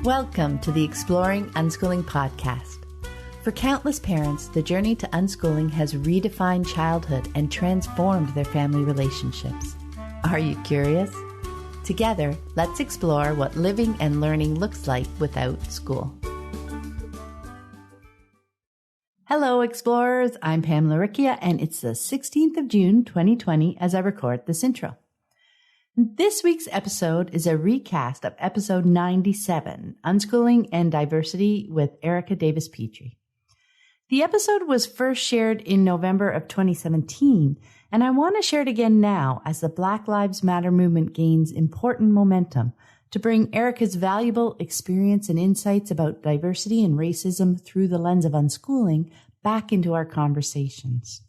Welcome to the Exploring Unschooling podcast. For countless parents, the journey to unschooling has redefined childhood and transformed their family relationships. Are you curious? Together, let's explore what living and learning looks like without school. Hello, explorers. I'm Pamela Erika, and it's the 16th of June, 2020, as I record this intro. This week's episode is a recast of episode 97, Unschooling and Diversity with Erika Davis-Pitre. The episode was first shared in November of 2017, and I want to share it again now as the Black Lives Matter movement gains important momentum to bring Erika's valuable experience and insights about diversity and racism through the lens of unschooling back into our conversations.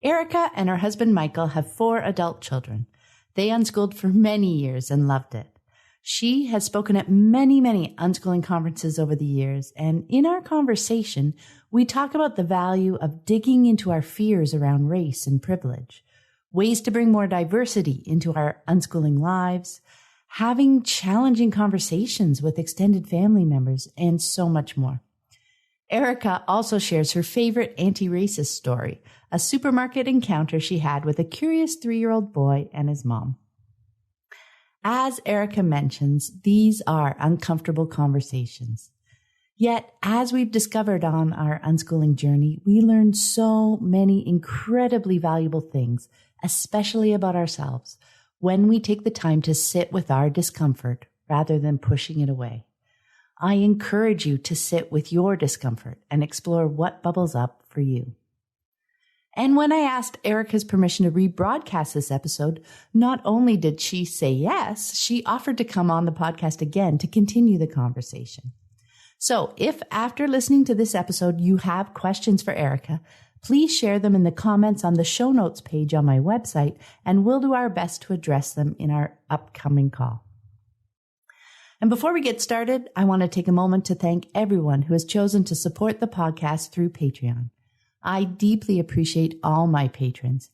Erika and her husband Michael have 4 adult children. They unschooled for many years and loved it. She has spoken at many unschooling conferences over the years, and in our conversation, we talk about the value of digging into our fears around race and privilege, ways to bring more diversity into our unschooling lives, having challenging conversations with extended family members, and so much more. Erika also shares her favorite anti-racist story, a supermarket encounter she had with a curious 3-year-old boy and his mom. As Erika mentions, these are uncomfortable conversations. Yet, as we've discovered on our unschooling journey, we learn so many incredibly valuable things, especially about ourselves, when we take the time to sit with our discomfort rather than pushing it away. I encourage you to sit with your discomfort and explore what bubbles up for you. And when I asked Erika's permission to rebroadcast this episode, not only did she say yes, she offered to come on the podcast again to continue the conversation. So if after listening to this episode you have questions for Erika, please share them in the comments on the show notes page on my website, and we'll do our best to address them in our upcoming call. And before we get started, I want to take a moment to thank everyone who has chosen to support the podcast through Patreon. I deeply appreciate all my patrons.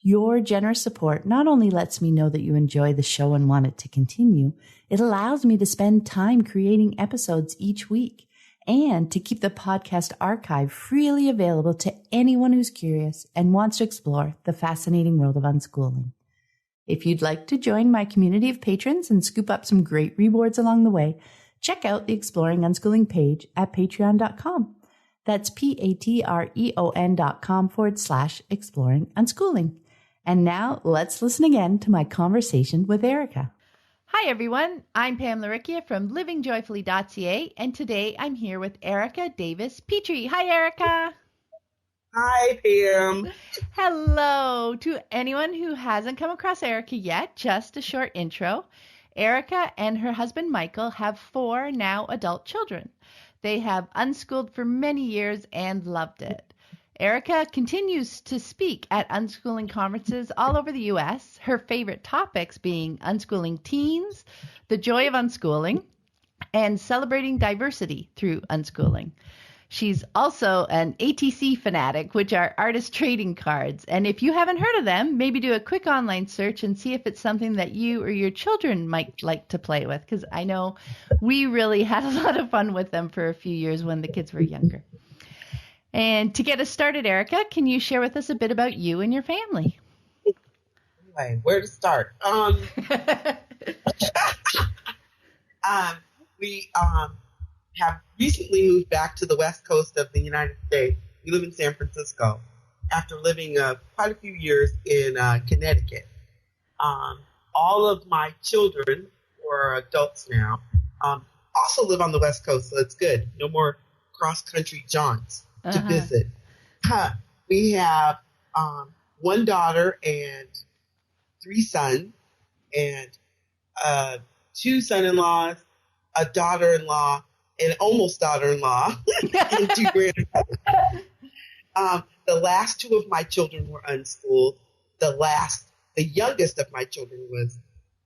Your generous support not only lets me know that you enjoy the show and want it to continue, it allows me to spend time creating episodes each week and to keep the podcast archive freely available to anyone who's curious and wants to explore the fascinating world of unschooling. If you'd like to join my community of patrons and scoop up some great rewards along the way, check out the Exploring Unschooling page at patreon.com. That's patreon.com/exploring unschooling. And now let's listen again to my conversation with Erika. Hi, everyone. I'm Pamela Erika from livingjoyfully.ca, and today I'm here with Erika Davis-Pitre. Hi, Erika. Hi, Pam. Hello. To anyone who hasn't come across Erika yet, just a short intro. Erika and her husband Michael have 4 now adult children. They have unschooled for many years and loved it. Erika continues to speak at unschooling conferences all over the U.S., her favorite topics being unschooling teens, the joy of unschooling, and celebrating diversity through unschooling. She's also an ATC fanatic, which are artist trading cards. And if you haven't heard of them, maybe do a quick online search and see if it's something that you or your children might like to play with, because I know we really had a lot of fun with them for a few years when the kids were younger. And to get us started, Erika, can you share with us a bit about you and your family? Anyway, where to start? We have recently moved back to the west coast of the United States. We live in San Francisco after living quite a few years in Connecticut. All of my children, who are adults now, also live on the west coast, so it's good. No more cross-country jaunts to visit. We have 1 daughter and 3 sons, and 2 son-in-laws, a daughter-in-law, and almost daughter-in-law, and 2 grandsons. The last 2 of my children were unschooled. The youngest of my children was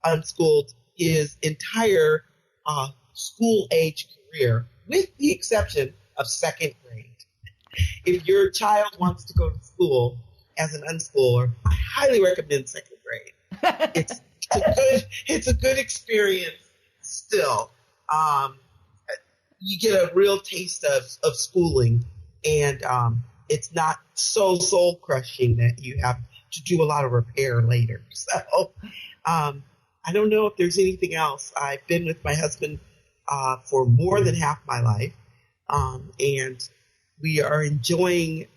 unschooled his entire school-age career, with the exception of 2nd grade. If your child wants to go to school as an unschooler, I highly recommend 2nd grade. It's a good experience still. um, you get a real taste of schooling, and it's not so soul crushing that you have to do a lot of repair later. So I don't know if there's anything else. I've been with my husband for more than half my life, and we are enjoying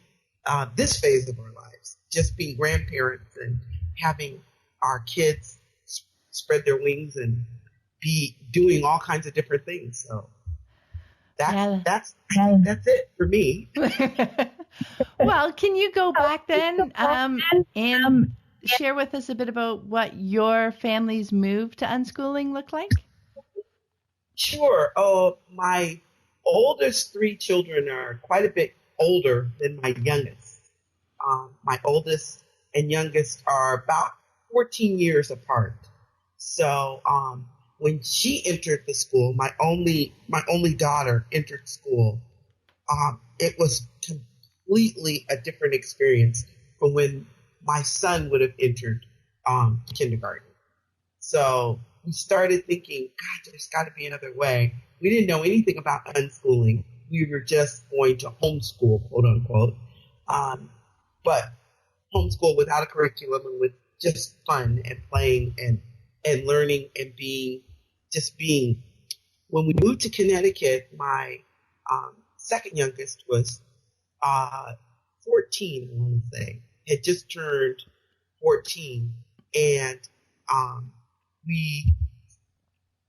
this phase of our lives, just being grandparents and having our kids spread their wings and be doing all kinds of different things. So that's it for me. Well, can you go back then and share with us a bit about what your family's move to unschooling looked like? Sure. My oldest three children are quite a bit older than my youngest. My oldest and youngest are about 14 years apart. So when she entered the school, my only daughter entered school, it was completely a different experience from when my son would have entered kindergarten. So we started thinking, God, there's got to be another way. We didn't know anything about unschooling. We were just going to homeschool, quote unquote, but homeschool without a curriculum and with just fun and playing and learning and being. When we moved to Connecticut, my second youngest was 14, I want to say, had just turned 14, and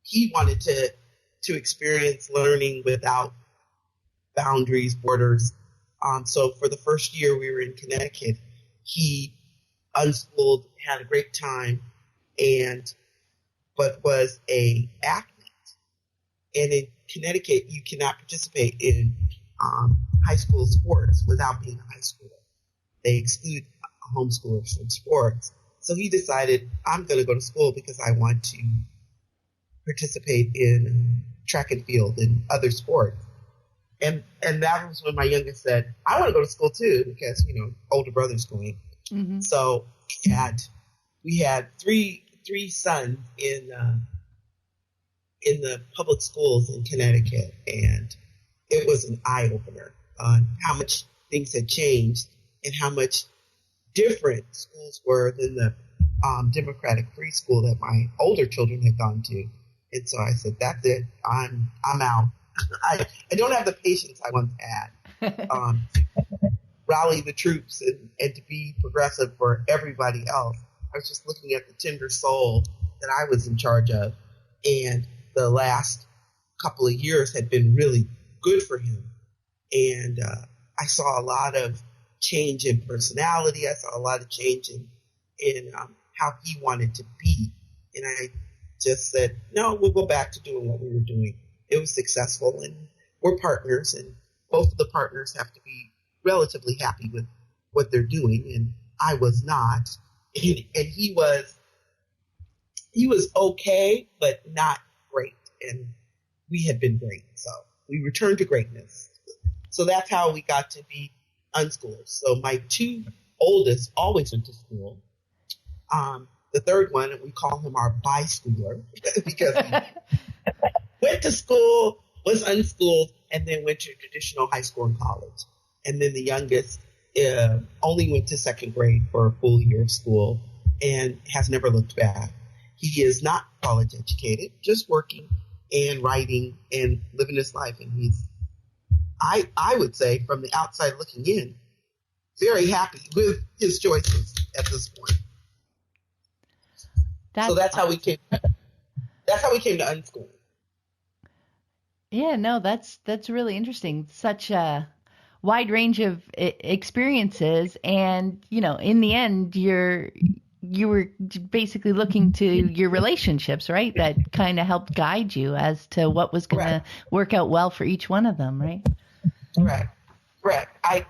he wanted to experience learning without boundaries, borders. So for the first year we were in Connecticut, he unschooled, had a great time, but was a athlete. And in Connecticut, you cannot participate in high school sports without being a high schooler. They exclude homeschoolers from sports. So he decided, I'm going to go to school because I want to participate in track and field and other sports. And that was when my youngest said, I want to go to school too, because, older brother's going. Mm-hmm. So we had three sons in the public schools in Connecticut, and it was an eye opener on how much things had changed and how much different schools were than the democratic free school that my older children had gone to. And so I said, that's it. I'm out. I don't have the patience I once had. Rally the troops and to be progressive for everybody else. I was just looking at the tender soul that I was in charge of, and the last couple of years had been really good for him. And I saw a lot of change in personality. I saw a lot of change in how he wanted to be. And I just said, no, we'll go back to doing what we were doing. It was successful, and we're partners, and both of the partners have to be relatively happy with what they're doing. And I was not. And he was okay, but not great. And we had been great. So we returned to greatness. So that's how we got to be unschooled. So my two oldest always went to school. The third one, we call him our bi-schooler because he went to school, was unschooled, and then went to traditional high school and college. And then the youngest only went to second grade for a full year of school and has never looked back. He is not college educated, just working and writing and living his life. And he's, I would say, from the outside looking in, very happy with his choices at this point. That's how we came. That's how we came to unschooling. Yeah, no, that's really interesting. Such a wide range of experiences, and in the end, you were basically looking to your relationships, right? That kind of helped guide you as to what was going to work out well for each one of them, right? Correct. I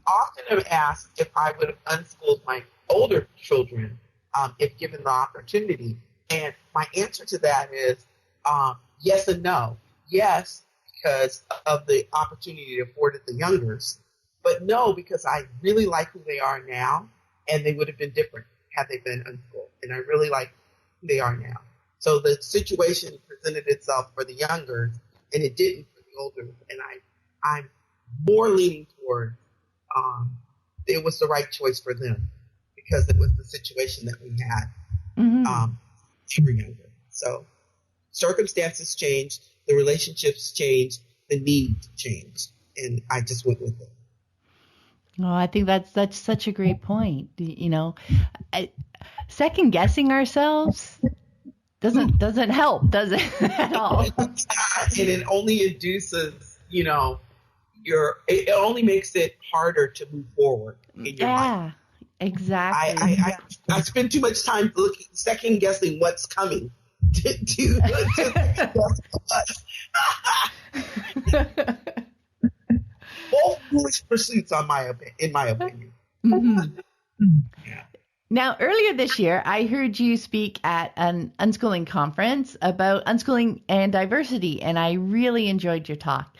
often am asked if I would have unschooled my older children if given the opportunity, and my answer to that is yes and no. Yes, because of the opportunity afforded the youngers, but no, because I really like who they are now, and they would have been different had they been unschooled. And I really like who they are now. So the situation presented itself for the younger, and it didn't for the older. And I'm more leaning toward it was the right choice for them because it was the situation that we had. They were younger. So circumstances changed, the relationships changed, the needs changed, and I just went with it. Oh, I think that's such a great point. You know, second guessing ourselves doesn't help, does it at all? And it only induces, it only makes it harder to move forward in your life. Exactly. I spend too much time second guessing what's coming to both foolish pursuits, in my opinion. Yeah. Now, earlier this year, I heard you speak at an unschooling conference about unschooling and diversity, and I really enjoyed your talk.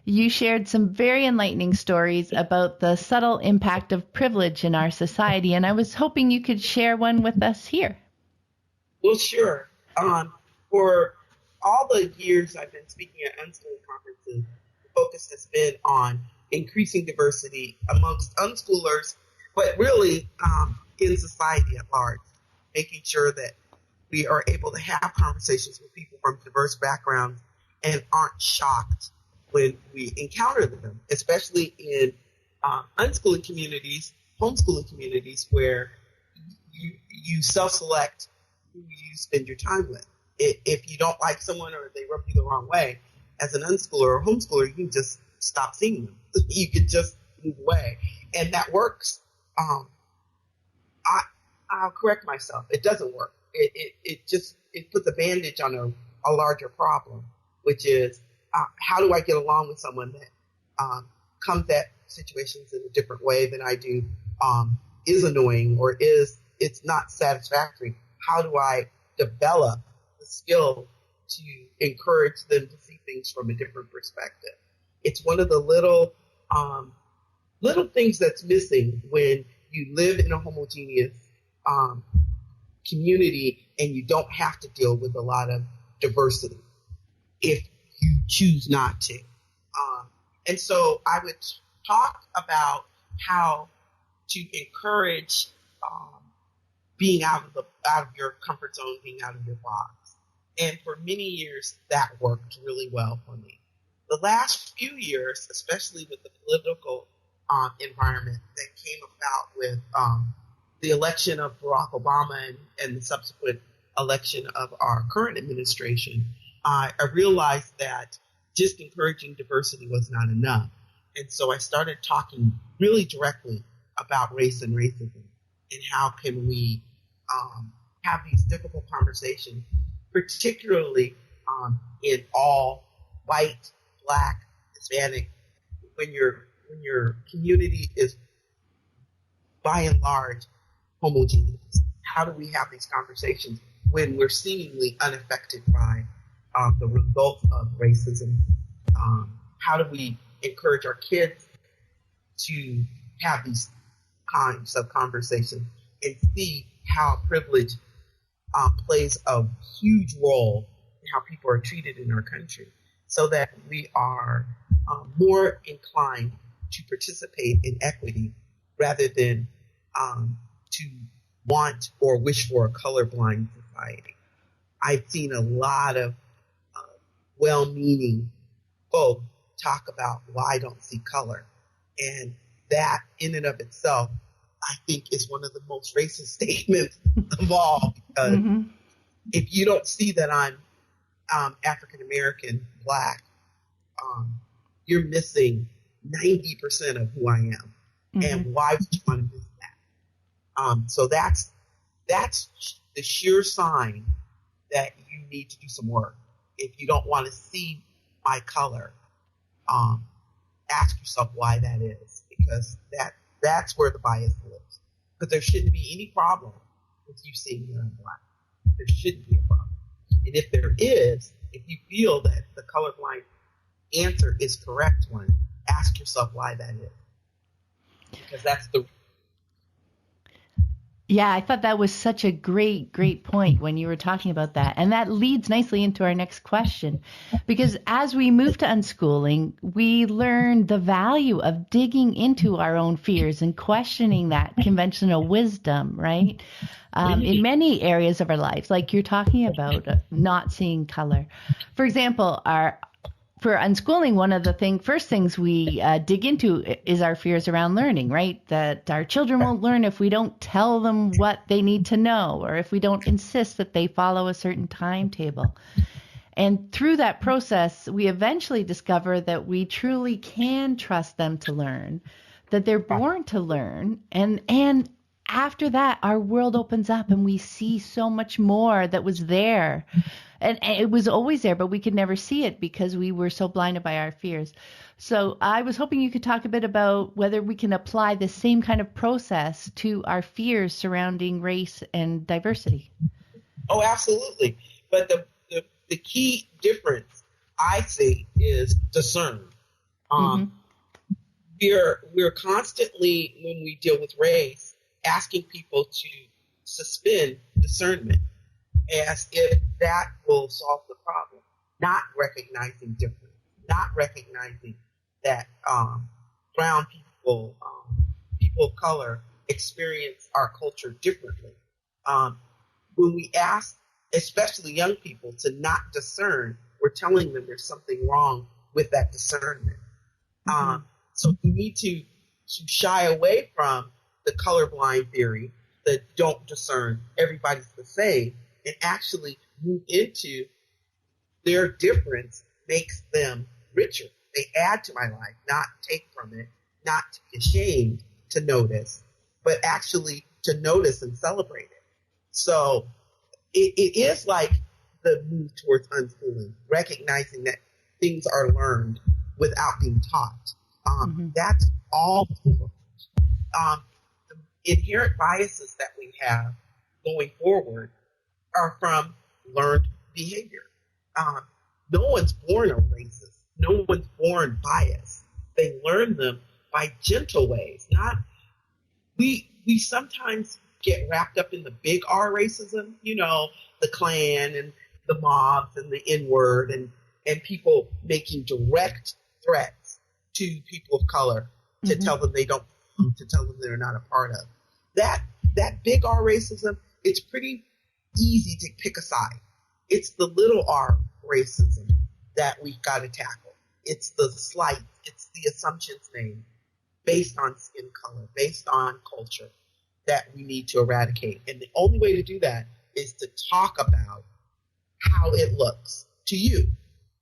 You shared some very enlightening stories about the subtle impact of privilege in our society, and I was hoping you could share one with us here. Well, sure. For all the years I've been speaking at unschooling conferences, the focus has been on increasing diversity amongst unschoolers, but really in society at large, making sure that we are able to have conversations with people from diverse backgrounds and aren't shocked when we encounter them, especially in unschooling communities, homeschooling communities, where you self-select who you spend your time with. If you don't like someone or they rub you the wrong way, as an unschooler or homeschooler, you can just stop seeing them. You can just move away. And that works. I'll correct myself. It doesn't work. It puts a bandage on a larger problem, which is how do I get along with someone that comes at situations in a different way than I do, is annoying or it's not satisfactory. How do I develop the skill to encourage them to see things from a different perspective? It's one of the little things that's missing when you live in a homogeneous community and you don't have to deal with a lot of diversity if you choose not to. And so I would talk about how to encourage being out of your comfort zone, being out of your box. And for many years, that worked really well for me. The last few years, especially with the political environment that came about with the election of Barack Obama and the subsequent election of our current administration, I realized that just encouraging diversity was not enough. And so I started talking really directly about race and racism and how can we have these difficult conversations, particularly in all white, Black, Hispanic, when your community is by and large homogeneous. How do we have these conversations when we're seemingly unaffected by the results of racism? How do we encourage our kids to have these kinds of conversations and see how privilege plays a huge role in how people are treated in our country, so that we are more inclined to participate in equity rather than to want or wish for a colorblind society. I've seen a lot of well-meaning folk talk about, well, I don't see color. And that in and of itself, I think is one of the most racist statements of all, because if you don't see that I'm African-American, Black, you're missing 90% of who I am. And why would you want to miss that? So that's the sheer sign that you need to do some work. If you don't want to see my color, ask yourself why that is, because that's where the bias lives. But there shouldn't be any problem with you seeing that I'm Black. There shouldn't be a problem. And if there is, if you feel that the colorblind answer is correct one, ask yourself why that is. Because that's the... Yeah, I thought that was such a great point when you were talking about that. And that leads nicely into our next question. Because as we move to unschooling, we learn the value of digging into our own fears and questioning that conventional wisdom, right? In many areas of our lives, like you're talking about not seeing color. For example, for unschooling, one of the first things we dig into is our fears around learning, right? That our children won't learn if we don't tell them what they need to know, or if we don't insist that they follow a certain timetable. And through that process, we eventually discover that we truly can trust them to learn, that they're born to learn. And after that, our world opens up and we see so much more that was there. And it was always there, but we could never see it because we were so blinded by our fears. So I was hoping you could talk a bit about whether we can apply the same kind of process to our fears surrounding race and diversity. Oh, absolutely. But the key difference I see is discern. We're constantly, when we deal with race, asking people to suspend discernment as if that will solve the problem, not recognizing difference, not recognizing that brown people, people of color experience our culture differently. When we ask, especially young people, to not discern, we're telling them there's something wrong with that discernment. So we need to shy away from the colorblind theory that don't discern, everybody's the same, and actually move into their difference makes them richer. They add to my life, not take from it, not to be ashamed to notice, but actually to notice and celebrate it. So it is like the move towards unschooling, recognizing that things are learned without being taught. That's all. The inherent biases that we have going forward are from learned behavior. No one's born a racist. No one's born biased. They learn them by gentle ways. We sometimes get wrapped up in the big R racism, the Klan and the mobs and the N-word and people making direct threats to people of color to tell them they don't, to tell them they're not a part of. That big R racism, it's pretty easy to pick a side. It's the little R racism that we've got to tackle. It's the slight, it's the assumptions made based on skin color, based on culture that we need to eradicate. And the only way to do that is to talk about how it looks to you.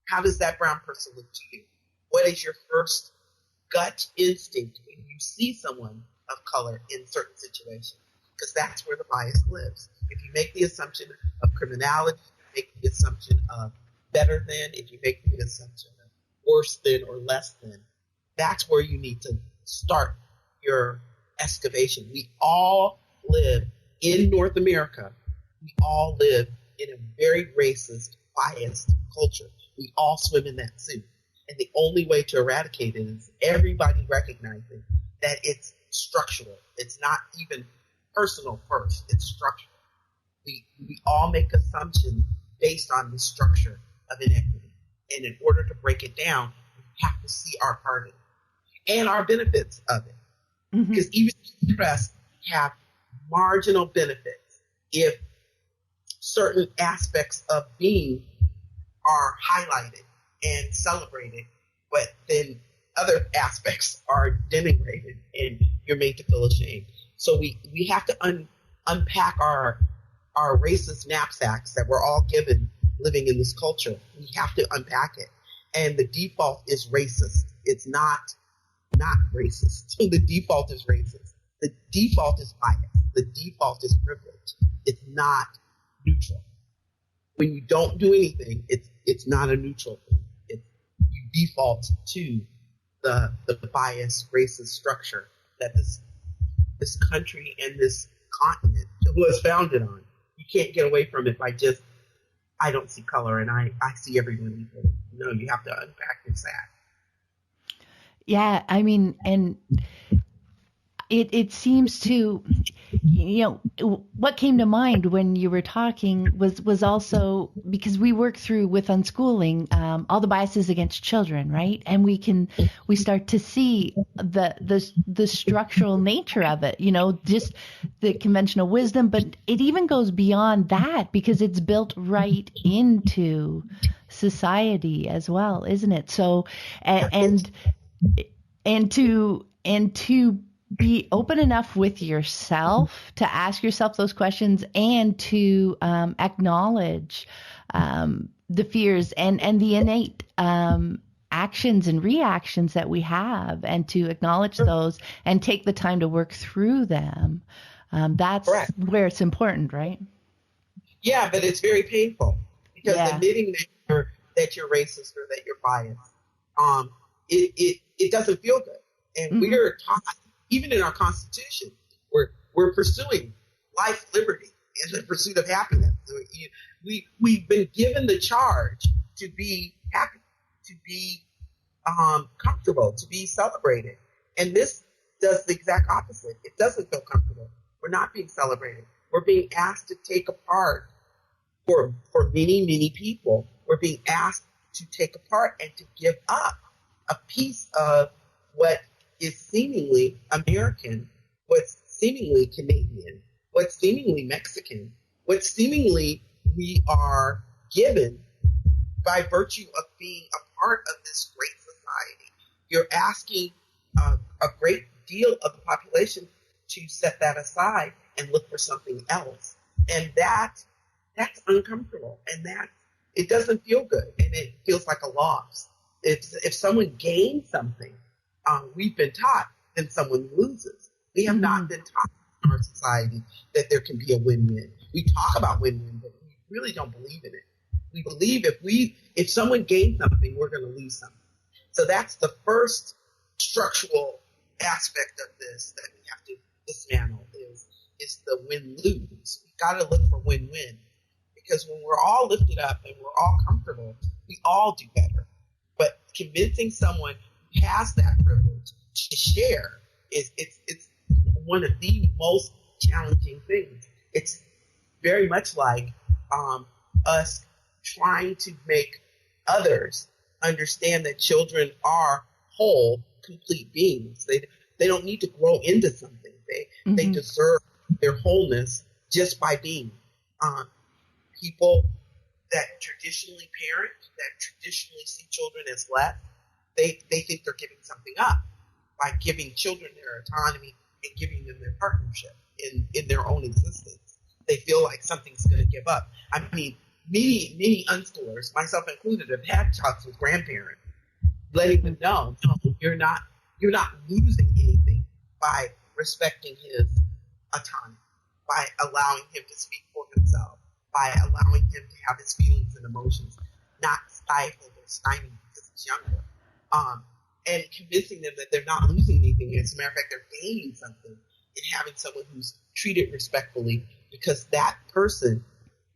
How does that brown person look to you? What is your first gut instinct when you see someone of color in certain situations? Because that's where the bias lives. If you make the assumption of criminality, if you make the assumption of better than, if you make the assumption of worse than or less than, that's where you need to start your excavation. We all live in North America. We all live in a very racist, biased culture. We all swim in that soup. And the only way to eradicate it is everybody recognizing that it's structural. It's not even personal first. It's structural. We all make assumptions based on the structure of inequity. And in order to break it down, we have to see our part of it and our benefits of it. Because even oppressed have marginal benefits if certain aspects of being are highlighted and celebrated, but then other aspects are denigrated and you're made to feel ashamed. So we have to unpack our racist knapsacks that we're all given living in this culture. We have to unpack it. And the default is racist. It's not racist. The default is racist. The default is bias. The default is privilege. It's not neutral. When you don't do anything, it's not a neutral thing. You default to the bias racist structure that this country and this continent was founded on. You can't get away from it by just, I don't see color and I see everyone equal. No, you have to unpack this act. Yeah, I mean, and it seems to, what came to mind when you were talking was also because we work through with unschooling all the biases against children, right? And we start to see the structural nature of it, just the conventional wisdom, but it even goes beyond that because it's built right into society as well, isn't it? So, and to be open enough with yourself to ask yourself those questions and to acknowledge the fears and the innate actions and reactions that we have, and to acknowledge those and take the time to work through them. That's Correct. where it's important, right? Yeah, but it's very painful because admitting that you're racist or that you're biased, it doesn't feel good. And we are taught, even in our Constitution, we're pursuing life, liberty, and the pursuit of happiness. We've been given the charge to be happy, to be comfortable, to be celebrated. And this does the exact opposite. It doesn't feel comfortable. We're not being celebrated. We're being asked to take apart for many, many people. We're being asked to take apart and to give up a piece of what is seemingly American, what's seemingly Canadian, what's seemingly Mexican, what seemingly we are given by virtue of being a part of this great society. You're asking a great deal of the population to set that aside and look for something else. And that's uncomfortable, and it doesn't feel good, and it feels like a loss. If someone gains something, we've been taught, then someone loses. We have not been taught in our society that there can be a win-win. We talk about win-win, but we really don't believe in it. We believe if someone gains something, we're going to lose something. So that's the first structural aspect of this that we have to dismantle is the win-lose. We've got to look for win-win, because when we're all lifted up and we're all comfortable, we all do better. But convincing someone who has that privilege to share it's one of the most challenging things. It's very much like us trying to make others understand that children are whole, complete beings. They don't need to grow into something. They deserve their wholeness just by being. People that traditionally parent, that traditionally see children as less, they think they're giving something up by giving children their autonomy and giving them their partnership in their own existence. They feel like something's going to give up. I mean, many unschoolers, myself included, have had talks with grandparents, letting them know, no, you're not losing anything by respecting his autonomy, by allowing him to speak for himself, by allowing him to have his feelings and emotions, not stifled or stymied because he's younger. And convincing them that they're not losing anything. As a matter of fact, they're gaining something in having someone who's treated respectfully, because that person,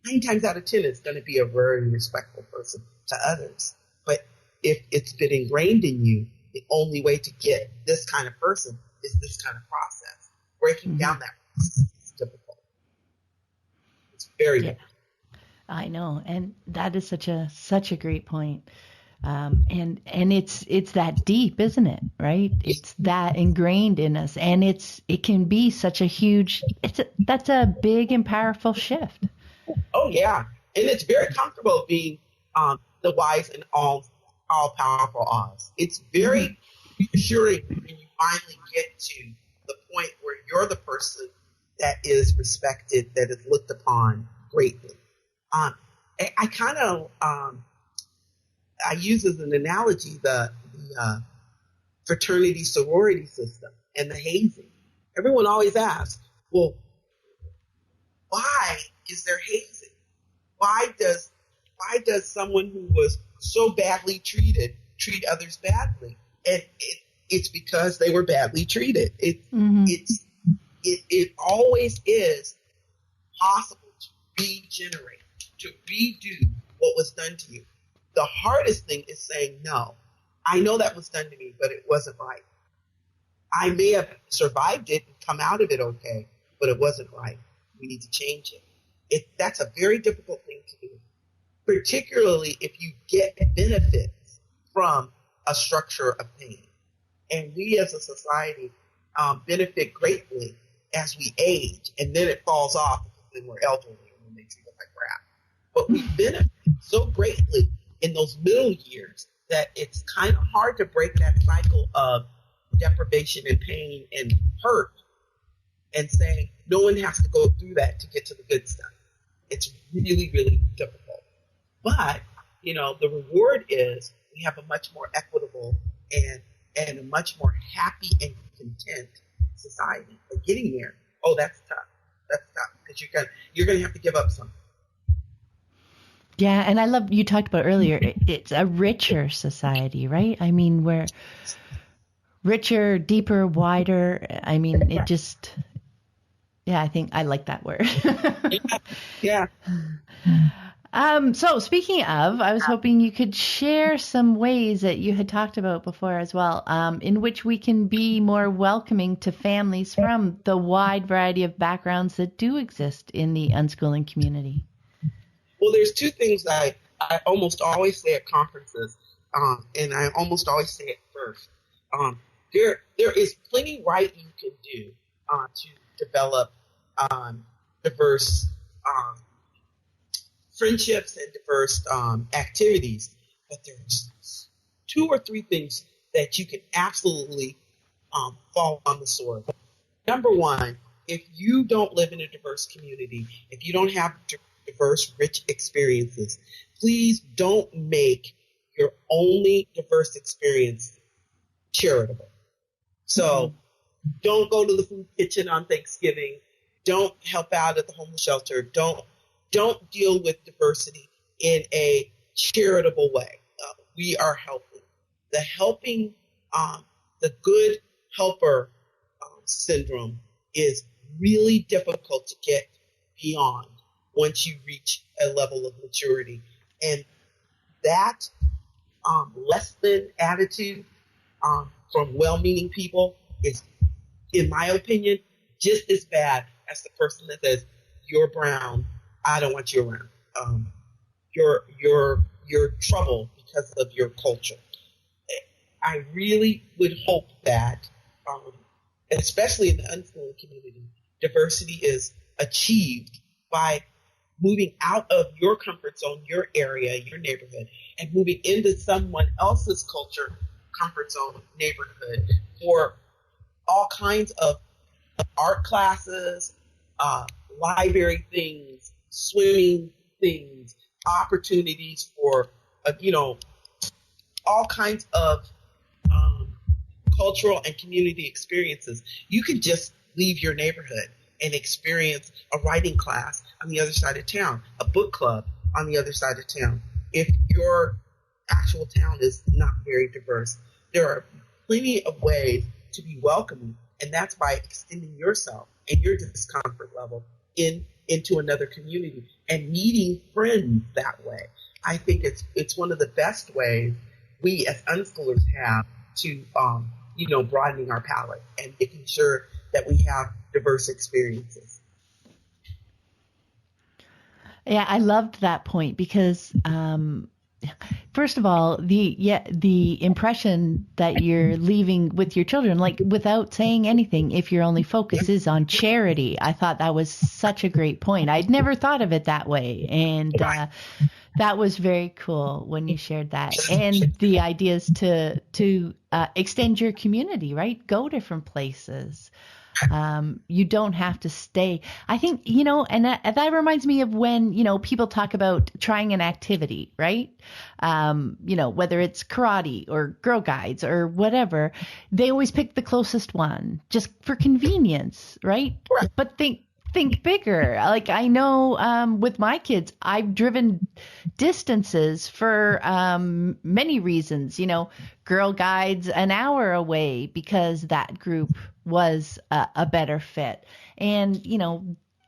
9 times out of 10, is going to be a very respectful person to others. But if it's been ingrained in you, the only way to get this kind of person is this kind of process. Breaking down that process is difficult. It's very difficult. I know, and that is such a great point. And it's that deep, isn't it? Right? It's that ingrained in us, and it can be such a huge. That's a big and powerful shift. Oh yeah, and it's very comfortable being the wise and all powerful Oz. It's very reassuring when you finally get to the point where you're the person that is respected, that is looked upon greatly. I kind of I use as an analogy the fraternity sorority system and the hazing. Everyone always asks, well, why is there hazing? Why does someone who was so badly treated treat others badly? And it's because they were badly treated. It always is possible to regenerate, to redo what was done to you. The hardest thing is saying, no, I know that was done to me, but it wasn't right. I may have survived it and come out of it okay, but it wasn't right. We need to change it. That's a very difficult thing to do, particularly if you get benefits from a structure of pain. And we as a society benefit greatly as we age, and then it falls off when we're elderly and we makes us look like crap. But we benefit so greatly in those middle years that it's kind of hard to break that cycle of deprivation and pain and hurt and saying no one has to go through that to get to the good stuff. It's really, really difficult. But, the reward is we have a much more equitable and a much more happy and content society. But getting there, that's tough. That's tough because you're going to have to give up something. Yeah, and I love you talked about earlier. It's a richer society, right? I mean, we're richer, deeper, wider. I mean, it just. Yeah, I think I like that word. Yeah. So speaking of, I was hoping you could share some ways that you had talked about before as well, in which we can be more welcoming to families from the wide variety of backgrounds that do exist in the unschooling community. Well, there's two things I almost always say at conferences, and I almost always say it first. There is plenty right you can do to develop diverse friendships and diverse activities, but there's 2 or 3 things that you can absolutely fall on the sword. Number one, if you don't live in a diverse community, if you don't have diverse, rich experiences, please don't make your only diverse experience charitable. So don't go to the food kitchen on Thanksgiving. Don't help out at the homeless shelter. Don't deal with diversity in a charitable way. We are helping. The good helper syndrome is really difficult to get beyond once you reach a level of maturity. And that less than attitude from well-meaning people is, in my opinion, just as bad as the person that says, "You're brown, I don't want you around. You're trouble because of your culture." I really would hope that, especially in the unschooling community, diversity is achieved by moving out of your comfort zone, your area, your neighborhood, and moving into someone else's culture, comfort zone, neighborhood, for all kinds of art classes, library things, swimming things, opportunities for, all kinds of cultural and community experiences. You can just leave your neighborhood and experience a writing class on the other side of town, a book club on the other side of town. If your actual town is not very diverse, there are plenty of ways to be welcoming, and that's by extending yourself and your discomfort level into another community and meeting friends that way. I think it's one of the best ways we as unschoolers have to broadening our palette and making sure that we have diverse experiences. Yeah, I loved that point because first of all, the impression that you're leaving with your children, like without saying anything, if your only focus is on charity, I thought that was such a great point. I'd never thought of it that way. And that was very cool when you shared that. And the ideas to extend your community, right? Go different places. You don't have to stay. I think, and that reminds me of when, people talk about trying an activity, right? Whether it's karate or Girl Guides or whatever, they always pick the closest one just for convenience, right? But think bigger. Like I know with my kids, I've driven distances for many reasons, Girl Guides an hour away because that group was a better fit. And,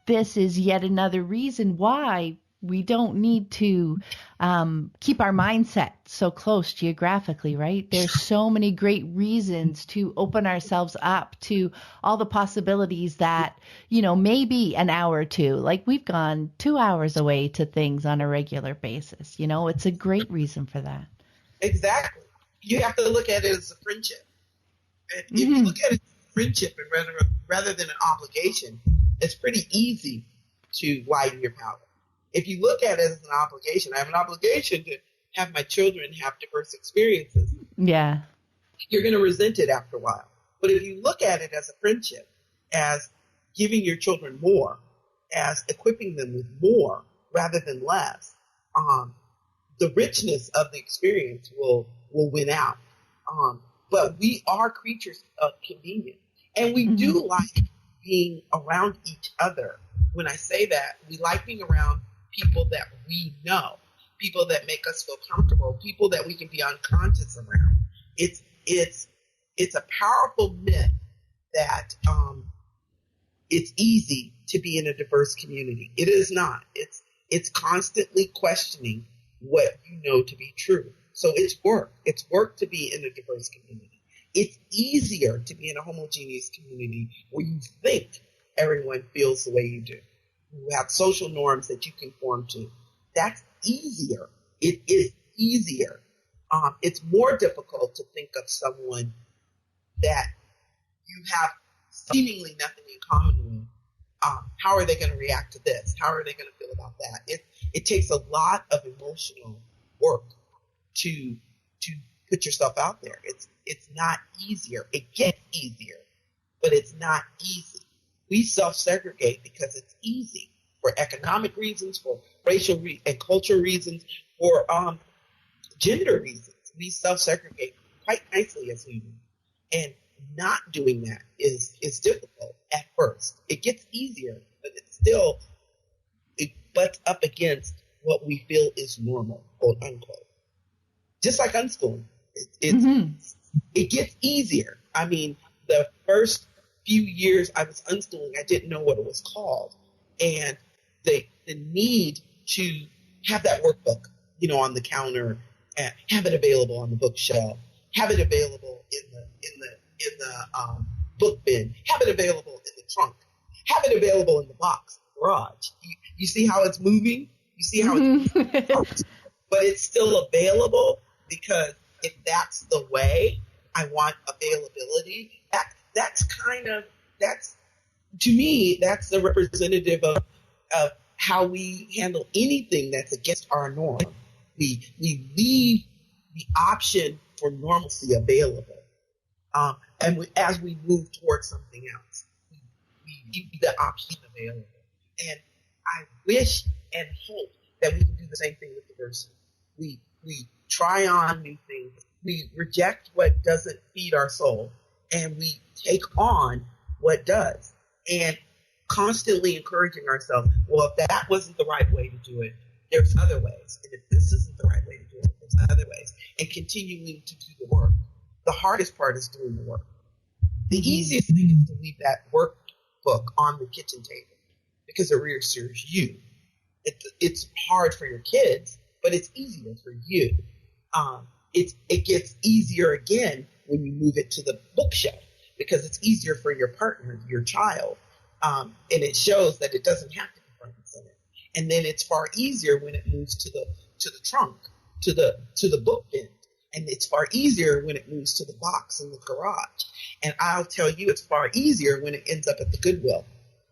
this is yet another reason why We don't need to keep our mindset so close geographically, right? There's so many great reasons to open ourselves up to all the possibilities that, maybe an hour or two, like we've gone 2 hours away to things on a regular basis. It's a great reason for that. Exactly. You have to look at it as a friendship. If you look at it as a friendship and rather than an obligation, it's pretty easy to widen your palate. If you look at it as an obligation, I have an obligation to have my children have diverse experiences. Yeah. You're going to resent it after a while. But if you look at it as a friendship, as giving your children more, as equipping them with more rather than less, the richness of the experience will win out. But we are creatures of convenience. And we do like being around each other. When I say that, we like being around people that we know, people that make us feel comfortable, people that we can be unconscious around. It's a powerful myth that it's easy to be in a diverse community. It is not. It's constantly questioning what you know to be true. So it's work. It's work to be in a diverse community. It's easier to be in a homogeneous community where you think everyone feels the way you do. You have social norms that you conform to. That's easier. It is easier. It's more difficult to think of someone that you have seemingly nothing in common with. How are they going to react to this? How are they going to feel about that? It takes a lot of emotional work to put yourself out there. It's not easier. It gets easier, but it's not easy. We self-segregate because it's easy for economic reasons, for racial and cultural reasons, for gender reasons. We self-segregate quite nicely as humans. And not doing that is difficult at first. It gets easier, but it butts up against what we feel is normal, quote unquote. Just like unschooling. It gets easier. I mean, the first few years I was unschooling, I didn't know what it was called. And the need to have that workbook, on the counter, and have it available on the bookshelf, have it available in the book bin, have it available in the trunk, have it available in the box, garage. You see how it's moving? You see how it's moving? But it's still available because if that's the way I want availability, to me, that's the representative of how we handle anything that's against our norm. We leave the option for normalcy available. As we move towards something else, we keep the option available. And I wish and hope that we can do the same thing with diversity. We try on new things. We reject what doesn't feed our soul, and we take on what does. And constantly encouraging ourselves, well, if that wasn't the right way to do it, there's other ways. And if this isn't the right way to do it, there's other ways. And continuing to do the work. The hardest part is doing the work. The easiest thing is to leave that workbook on the kitchen table because it reassures you. It's hard for your kids, but it's easier for you. It gets easier again when you move it to the bookshelf because it's easier for your partner, your child. And it shows that it doesn't have to be front and center. And then it's far easier when it moves to the trunk, to the book bin. And it's far easier when it moves to the box in the garage. And I'll tell you, it's far easier when it ends up at the Goodwill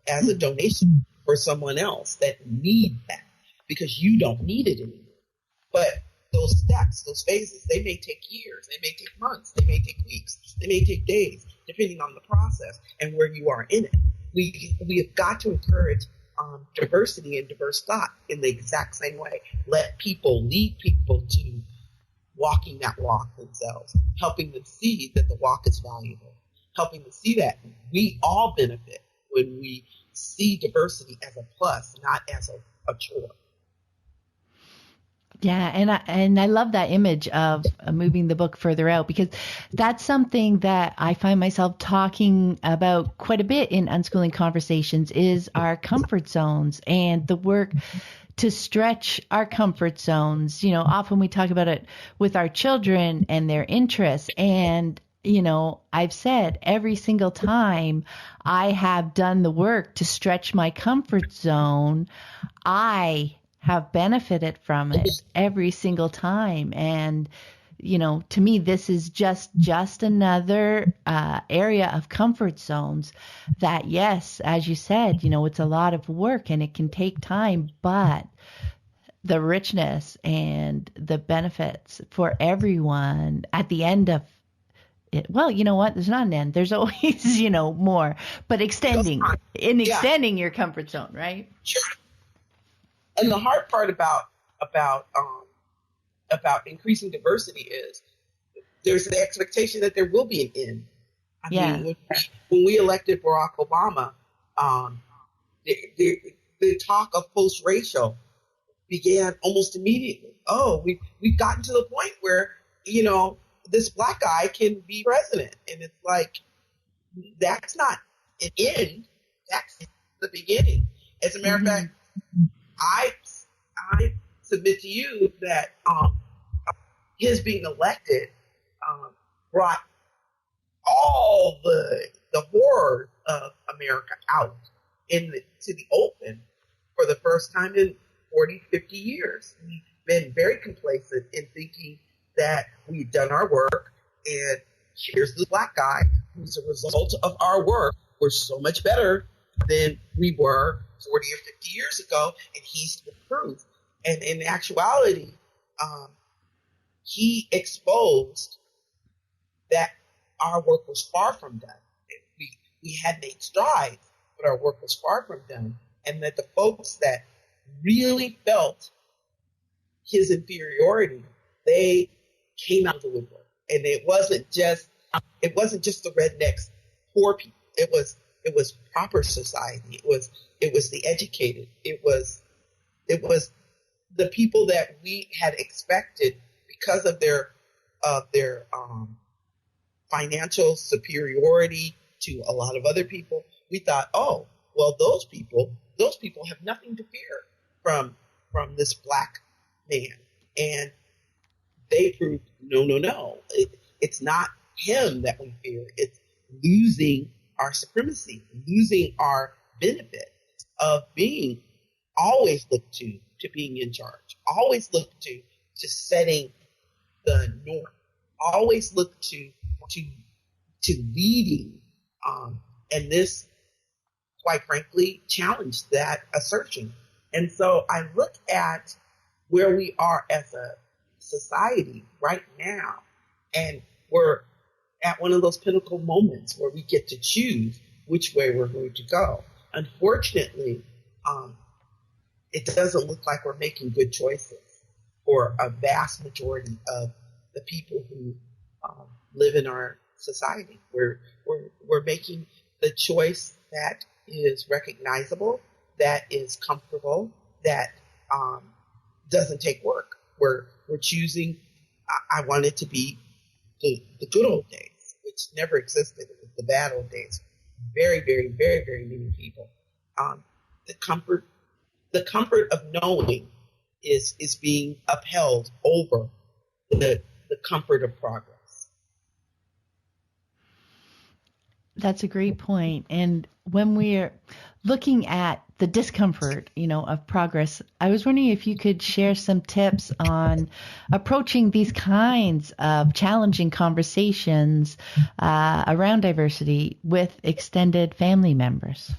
as a donation for someone else that needs that because you don't need it anymore. But those steps, those phases, they may take years, they may take months, they may take weeks, they may take days, depending on the process and where you are in it. We have got to encourage diversity and diverse thought in the exact same way. Lead people to walking that walk themselves, helping them see that the walk is valuable, helping them see that we all benefit when we see diversity as a plus, not as a chore. Yeah, and I love that image of moving the book further out, because that's something that I find myself talking about quite a bit in unschooling conversations, is our comfort zones and the work to stretch our comfort zones. You know, often we talk about it with our children and their interests, and I've said every single time I have done the work to stretch my comfort zone, I have benefited from it every single time. And, to me, this is just another area of comfort zones that, yes, as you said, it's a lot of work and it can take time, but the richness and the benefits for everyone at the end of it. Well, you know what? There's not an end. There's always, more, but extending your comfort zone, right? Sure. And the hard part about increasing diversity is there's the expectation that there will be an end. I mean, when we elected Barack Obama, the talk of post-racial began almost immediately. Oh, we've gotten to the point where, this black guy can be president. And it's like, that's not an end. That's the beginning. As a matter of fact, I submit to you that his being elected brought all the horror of America out to the open for the first time in 40, 50 years. We've been very complacent in thinking that we've done our work, and here's the black guy who's a result of our work. We're so much better than we were 40 or 50 years ago, and he's the proof. And in actuality, he exposed that our work was far from done. We had made strides, but our work was far from done, and that the folks that really felt his inferiority, they came out of the woodwork. And it wasn't just the rednecks, poor people. It was proper society. It was the educated. It was the people that we had expected because of their financial superiority to a lot of other people. We thought, oh, well, those people have nothing to fear from this black man. And they proved, no. It's not him that we fear. It's losing our supremacy, losing our benefit of being always looked to being in charge, always looked to setting the norm, always looked to leading. And this, quite frankly, challenged that assertion. And so I look at where we are as a society right now, and we're at one of those pinnacle moments where we get to choose which way we're going to go. Unfortunately, it doesn't look like we're making good choices for a vast majority of the people who live in our society. We're making the choice that is recognizable, that is comfortable, that doesn't take work. We're choosing. I want it to be the good old days, which never existed. It was the bad old days. Very, very, very, very many people. The comfort of knowing is being upheld over the comfort of progress. That's a great point. And when we're looking at the discomfort, of progress, I was wondering if you could share some tips on approaching these kinds of challenging conversations around diversity with extended family members.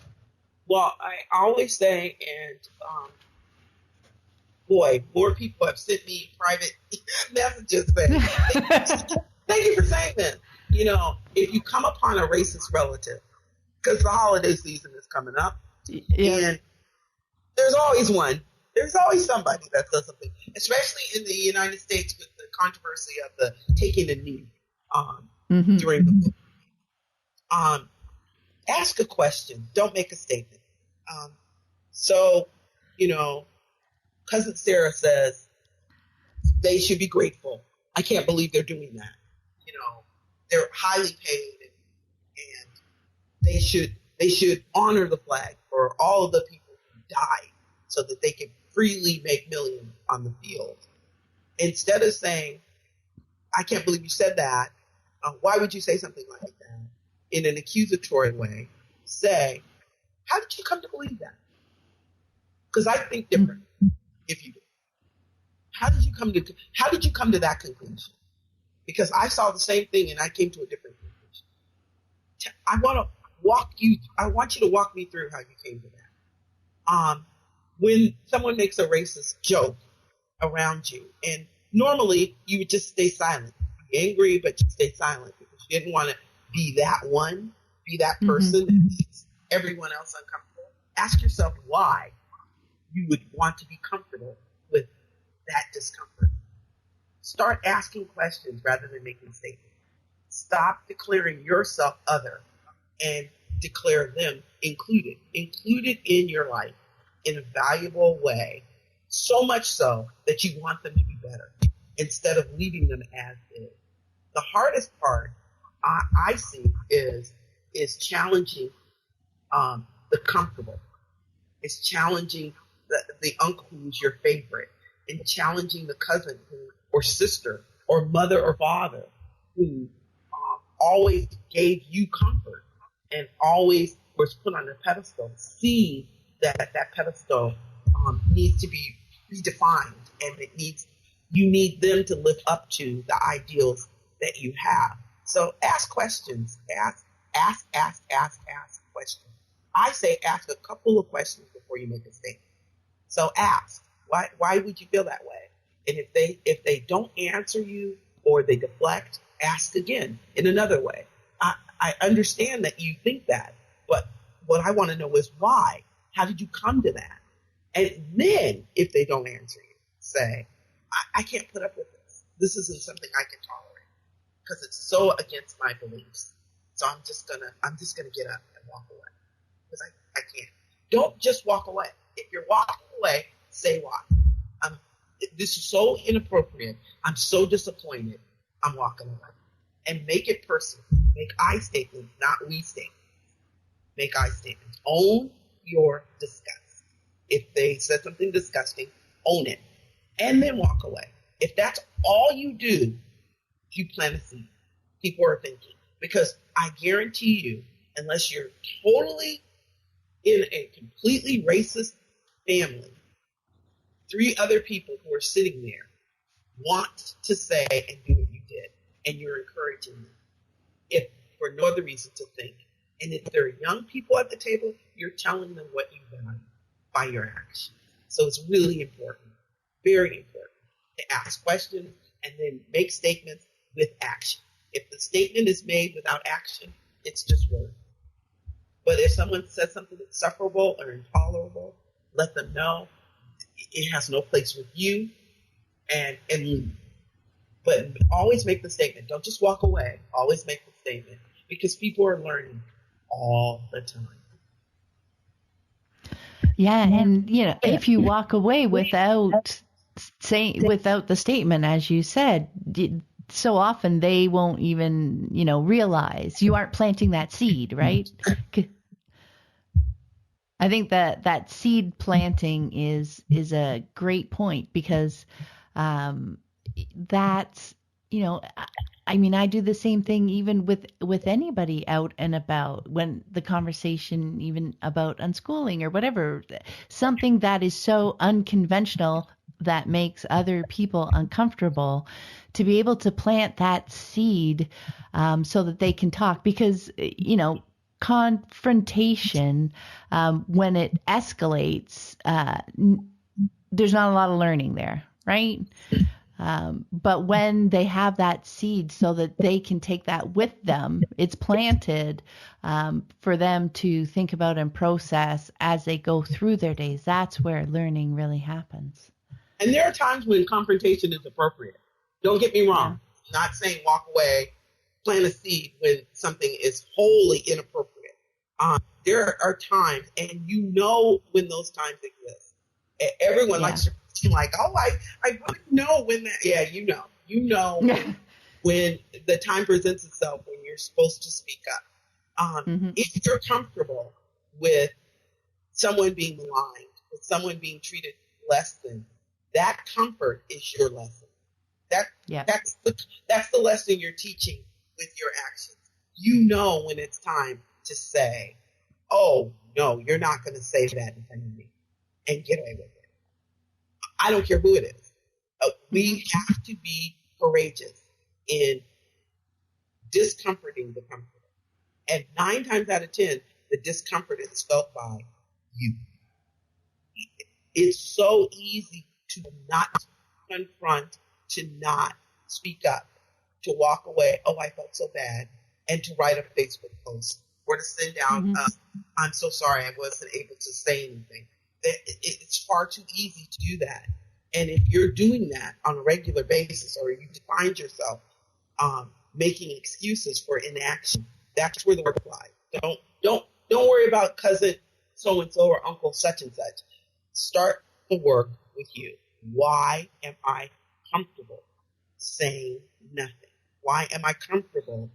Well, I always say, and more people have sent me private messages saying, thank you for saying that. If you come upon a racist relative, because the holiday season is coming up, and there's always one. There's always somebody that does something, especially in the United States with the controversy of the taking a knee during the book. Ask a question. Don't make a statement. So, Cousin Sarah says, they should be grateful. I can't believe they're doing that. You know, they're highly paid, and they should honor the flag for all of the people who died so that they can freely make millions on the field. Instead of saying, I can't believe you said that, why would you say something like that? In an accusatory way, say, how did you come to believe that? Because I think different if you do. How did you come to that conclusion? Because I saw the same thing and I came to a different conclusion. I want you to walk me through how you came to that. When someone makes a racist joke around you, and normally you would just stay silent, be angry, but just stay silent because you didn't want to be that person that makes everyone else uncomfortable. Ask yourself why you would want to be comfortable with that discomfort. Start asking questions rather than making statements. Stop declaring yourself other and declare them included in your life in a valuable way, so much so that you want them to be better instead of leaving them as is. The hardest part I see is challenging the comfortable. It's challenging the uncle who's your favorite, and challenging the cousin or sister or mother or father who always gave you comfort and always was put on a pedestal. See that pedestal needs to be redefined, and you need them to live up to the ideals that you have. So ask questions. Ask questions. I say ask a couple of questions before you make a statement. So ask, why would you feel that way? And if they don't answer you or they deflect, ask again in another way. I understand that you think that, but what I want to know is why. How did you come to that? And then if they don't answer you, say, I can't put up with this. This isn't something I can tolerate because it's so against my beliefs. So I'm just gonna get up and walk away because I can't. Don't just walk away. If you're walking away, say why. This is so inappropriate. I'm so disappointed. I'm walking away. And make it personal. Make I statements, not we statements. Make I statements. Own your disgust. If they said something disgusting, own it. And then walk away. If that's all you do, you plant a seed. People are thinking. Because I guarantee you, unless you're totally in a completely racist family, 3 other people who are sitting there want to say and do what you did, and you're encouraging them, if for no other reason to think. And if there are young people at the table, you're telling them what you've done by your actions. So it's really important, very important, to ask questions and then make statements with action. If the statement is made without action, it's just words. But if someone says something that's insufferable or intolerable, let them know it has no place with you and leave. But always make the statement. Don't just walk away. Always make the statement because people are learning all the time. Yeah, and if you walk away without the statement, as you said, so often they won't even realize you aren't planting that seed, right? I think that seed planting is a great point because that's I do the same thing even with anybody out and about when the conversation even about unschooling or whatever, something that is so unconventional that makes other people uncomfortable, to be able to plant that seed so that they can talk, because confrontation, when it escalates, there's not a lot of learning there, right? But when they have that seed so that they can take that with them, it's planted for them to think about and process as they go through their days. That's where learning really happens. And there are times when confrontation is appropriate. Don't get me wrong. Yeah. Not saying walk away, plant a seed when something is wholly inappropriate. There are times, and when those times exist. Everyone likes to I'm like, oh, I wouldn't know when that. Yeah, you know when the time presents itself when you're supposed to speak up. If you're comfortable with someone being maligned, with someone being treated less than, that comfort is your lesson. That's the lesson you're teaching with your actions. You know when it's time to say, oh, no, you're not going to say that in front of me and get away with it. I don't care who it is. We have to be courageous in discomforting the comforter. And 9 times out of 10, the discomfort is felt by you. It's so easy to not confront, to not speak up, to walk away, oh, I felt so bad, and to write a Facebook post or to send down, I'm so sorry I wasn't able to say anything. It's far too easy to do that. And if you're doing that on a regular basis, or you find yourself making excuses for inaction, that's where the work lies. Don't worry about cousin so and so or uncle such and such. Start the work with you. Why am I comfortable saying nothing? Why am I comfortable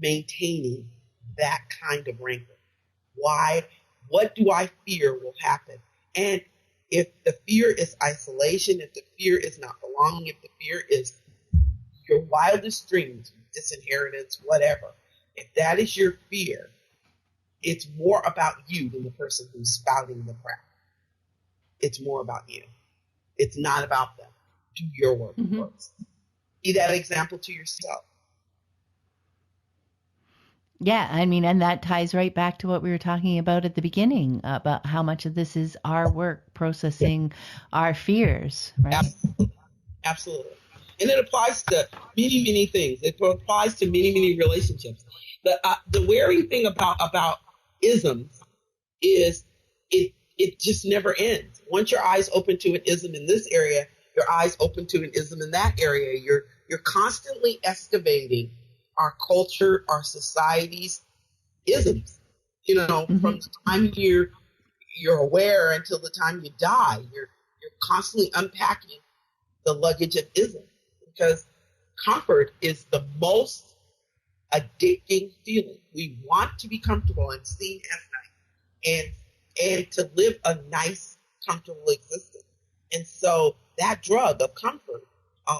maintaining that kind of rancor? Why? What do I fear will happen? And if the fear is isolation, if the fear is not belonging, if the fear is your wildest dreams, disinheritance, whatever, if that is your fear, it's more about you than the person who's spouting the crap. It's more about you. It's not about them. Do your work first. Be that example to yourself. Yeah, I mean, and that ties right back to what we were talking about at the beginning, about how much of this is our work processing our fears, right? Absolutely. And it applies to many, many things. It applies to many, many relationships. The wearing thing about isms is it just never ends. Once your eyes open to an ism in this area, your eyes open to an ism in that area. You're constantly excavating our culture, our society's isms. From the time you're aware until the time you die, you're constantly unpacking the luggage of ism, because comfort is the most addicting feeling. We want to be comfortable and seen as nice, and to live a nice, comfortable existence. And so that drug of comfort,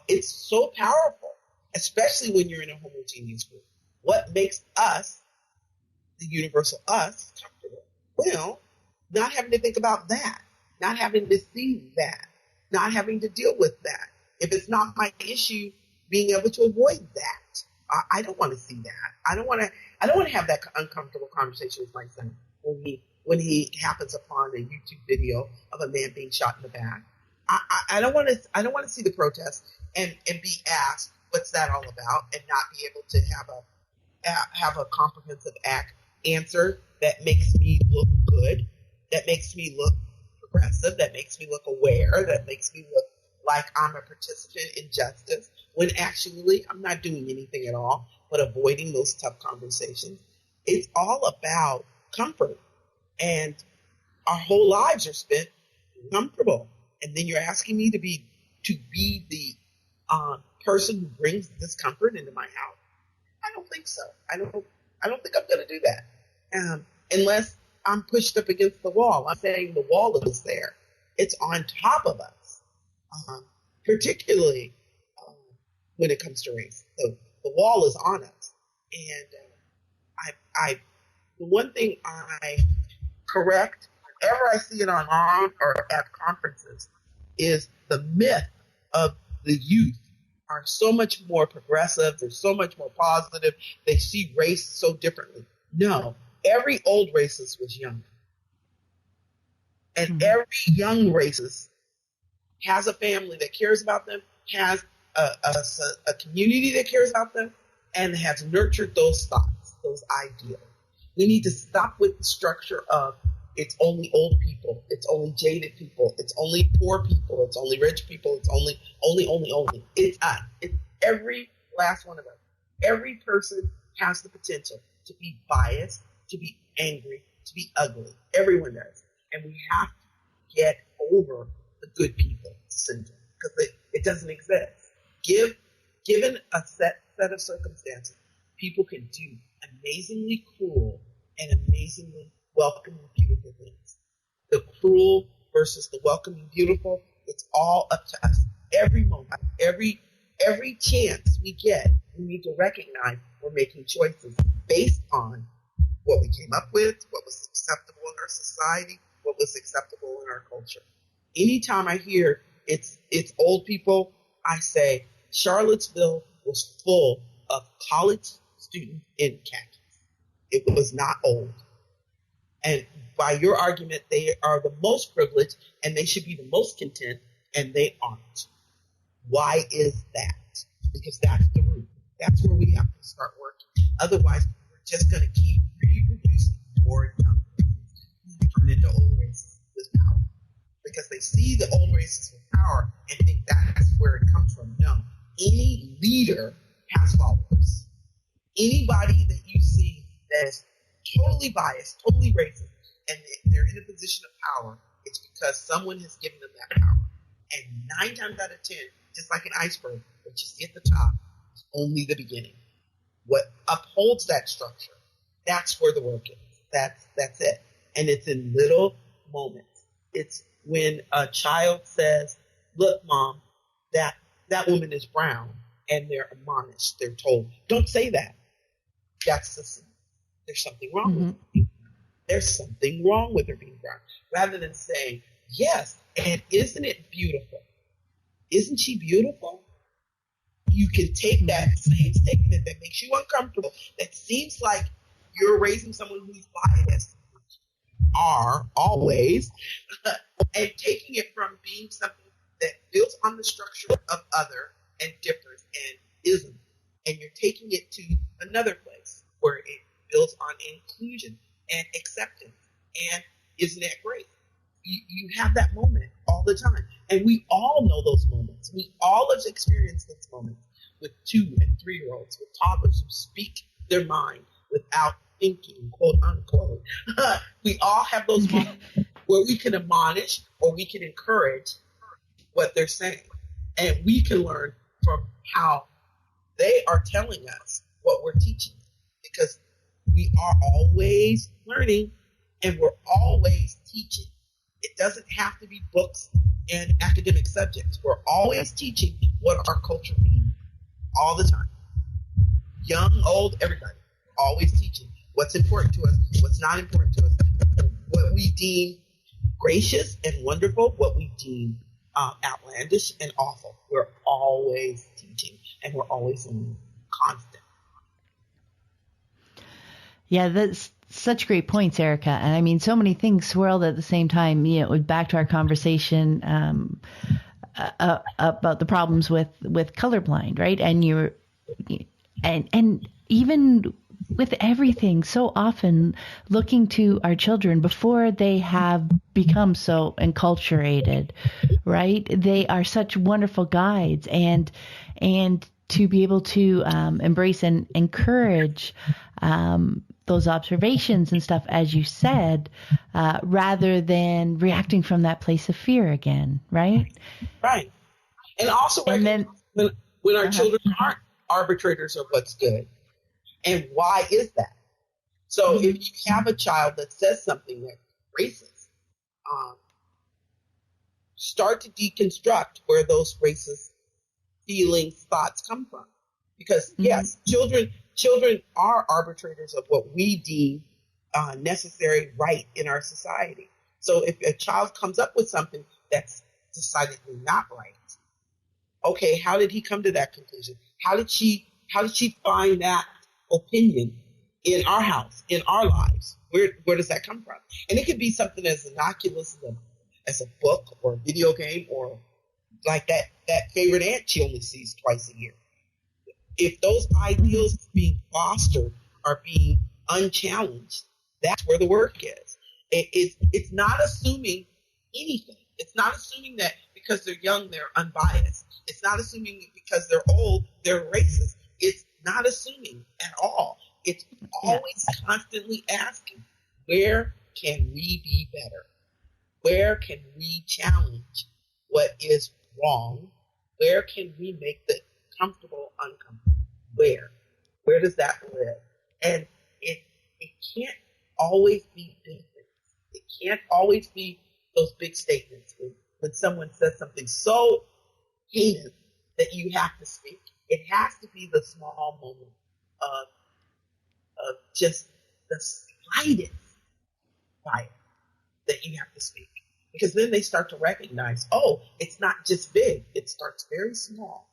it's so powerful, especially when you're in a homogeneous group. What makes us, the universal us, comfortable? Well, not having to think about that, not having to see that, not having to deal with that. If it's not my issue, being able to avoid that. I don't want to see that. I don't want to have that uncomfortable conversation with my son when he happens upon a YouTube video of a man being shot in the back. I don't want to see the protest and be asked what's that all about, and not be able to have a comprehensive answer that makes me look good, that makes me look progressive, that makes me look aware, that makes me look like I'm a participant in justice, when actually I'm not doing anything at all but avoiding those tough conversations. It's all about comfort, and our whole lives are spent comfortable. And then you're asking me to be the person who brings discomfort into my house. I don't think so. I don't think I'm going to do that, unless I'm pushed up against the wall. I'm saying the wall is there. It's on top of us, particularly when it comes to race. So the wall is on us. And the one thing I correct whenever I see it online or at conferences is the myth of the youth are so much more progressive. They're so much more positive. They see race so differently. No, every old racist was young. And every young racist has a family that cares about them, has a community that cares about them, and has nurtured those thoughts, those ideals. We need to stop with the structure of it's only old people, it's only jaded people, it's only poor people, it's only rich people, it's only. It's us. It's every last one of us. Every person has the potential to be biased, to be angry, to be ugly. Everyone does. And we have to get over the good people syndrome, because it doesn't exist. Given a set of circumstances, people can do amazingly cruel and amazingly welcoming, beautiful things. The cruel versus the welcoming, beautiful, it's all up to us. Every moment, every chance we get, we need to recognize we're making choices based on what we came up with, what was acceptable in our society, what was acceptable in our culture. Anytime I hear it's old people, I say Charlottesville was full of college students in khakis. It was not old. And by your argument, they are the most privileged and they should be the most content, and they aren't. Why is that? Because that's the root. That's where we have to start working. Otherwise, we're just going to keep reproducing more young people who turn into old racists with power. Because they see the old racists with power and think that's where it comes from. No. Any leader has followers. Anybody that you see that's totally biased, totally racist, and they're in a position of power, it's because someone has given them that power. And 9 times out of 10, just like an iceberg, what you see at the top is only the beginning. What upholds that structure, that's where the work is. That's it. And it's in little moments. It's when a child says, look, Mom, that woman is brown, and they're admonished, they're told, don't say that. That's the sin. There's something wrong with it. There's something wrong with her being brown. Rather than saying, yes, and isn't it beautiful? Isn't she beautiful? You can take that same statement that makes you uncomfortable, that seems like you're raising someone who's biased, are always, and taking it from being something that builds on the structure of other and differs and isn't, and you're taking it to another place where it builds on inclusion and acceptance. And isn't that great? You have that moment all the time. And we all know those moments. We all have experienced those moments with 2 and 3-year-olds, with toddlers who speak their mind without thinking, quote unquote. We all have those moments where we can admonish or we can encourage what they're saying. And we can learn from how they are telling us what we're teaching, because we are always learning and we're always teaching. It doesn't have to be books and academic subjects. We're always teaching what our culture means all the time. Young, old, everybody. Always teaching what's important to us, what's not important to us, what we deem gracious and wonderful, what we deem outlandish and awful. We're always teaching, and we're always learning, constant. Yeah, that's such great points, Erika. And I mean, so many things swirled at the same time. You know, back to our conversation about the problems with colorblind, right? And even with everything, so often looking to our children before they have become so enculturated, right? They are such wonderful guides, and to be able to embrace and encourage those observations and stuff, as you said, rather than reacting from that place of fear again, right? Right. And also when our children aren't arbitrators of what's good. And why is that? So if you have a child that says something that's racist, start to deconstruct where those racist feelings, thoughts come from. Because yes, children are arbitrators of what we deem necessary, right in our society. So if a child comes up with something that's decidedly not right, okay, how did he come to that conclusion? How did she find that opinion in our house, in our lives? Where does that come from? And it could be something as innocuous as a book or a video game, or like that favorite aunt she only sees twice a year. If those ideals being fostered are being unchallenged, that's where the work is. It's not assuming anything. It's not assuming that because they're young, they're unbiased. It's not assuming because they're old, they're racist. It's not assuming at all. It's always constantly asking, where can we be better? Where can we challenge what is wrong. Where can we make the comfortable uncomfortable? Where does that live? And it can't always be big things. It can't always be those big statements when someone says something so heinous that you have to speak. It has to be the small moment of just the slightest fire that you have to speak. Because then they start to recognize, oh, it's not just big. It starts very small.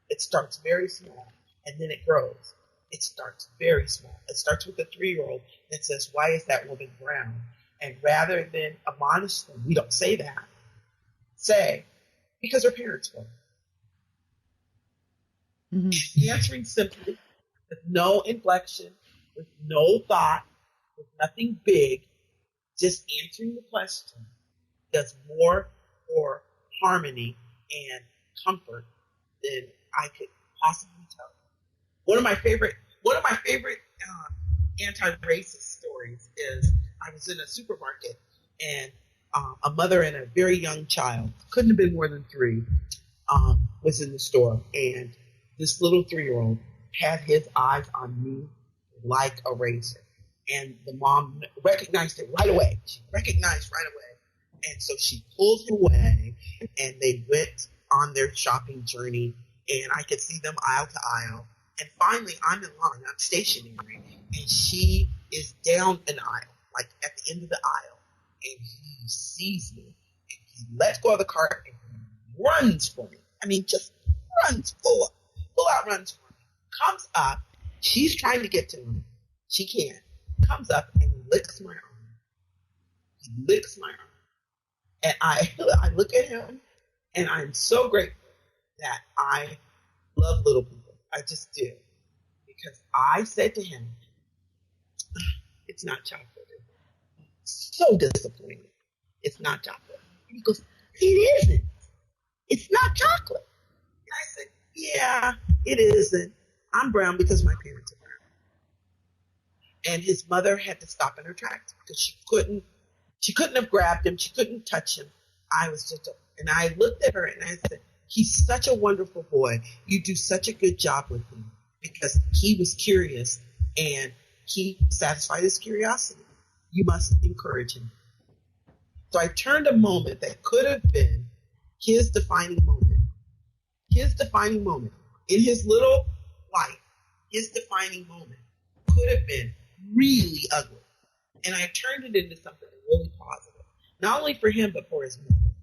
It starts very small, and then it grows. It starts very small. It starts with a 3-year-old that says, why is that woman brown? And rather than admonish them, we don't say that. Say, because her parents were. Mm-hmm. Answering simply, with no inflection, with no thought, with nothing big, just answering the question does more for harmony and comfort than I could possibly tell. One of my favorite anti-racist stories is I was in a supermarket and a mother and a very young child, couldn't have been more than 3, was in the store, and this little 3-year-old had his eyes on me like a razor, and the mom recognized it right away. She recognized right away, and so she pulled him away, and they went on their shopping journey, and I could see them aisle to aisle. And finally, I'm in line, I'm stationary, and she is down an aisle, like at the end of the aisle, and he sees me, and he lets go of the cart and runs for me. I mean, just runs, full out runs for me. Comes up, she's trying to get to him, she can't. Comes up and licks my arm. He licks my arm. And I look at him, and I'm so grateful that I love little people. I just do. Because I said to him, it's not chocolate. So disappointed. It's not chocolate. And he goes, it isn't. It's not chocolate. And I said, yeah, it isn't. I'm brown because my parents are brown. And his mother had to stop in her tracks because she couldn't have grabbed him. She couldn't touch him. And I looked at her and I said, he's such a wonderful boy. You do such a good job with him, because he was curious and he satisfied his curiosity. You must encourage him. So I turned a moment that could have been his defining moment. His defining moment in his little life, his defining moment could have been really ugly. And I turned it into something really positive, not only for him, but for his mother.